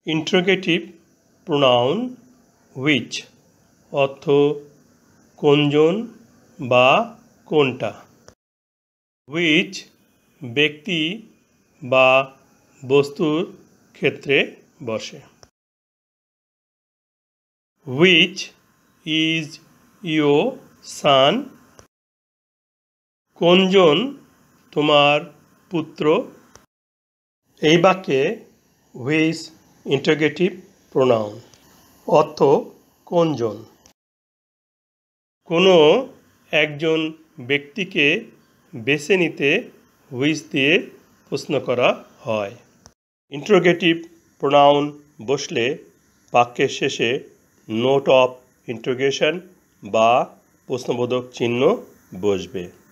Interrogative pronoun which অর্থ কোনজন বা কোনটা। হুইচ ব্যক্তি বা বস্তুর ক্ষেত্রে বসে। হুইচ ইজ ইয়োর সান? কোনজন তোমার পুত্র? এই বাক্যে হুইচ ইন্টারোগেটিভ প্রোনাউন অর্থ কোনজন। কোনো একজন ব্যক্তিকে বেছে নিতে হুইচ দিয়ে প্রশ্ন করা হয়। ইন্টারোগেটিভ প্রোনাউন বসলে বাক্যের শেষে নোট অফ ইন্টারোগেশন বা প্রশ্নবোধক চিহ্ন বসবে।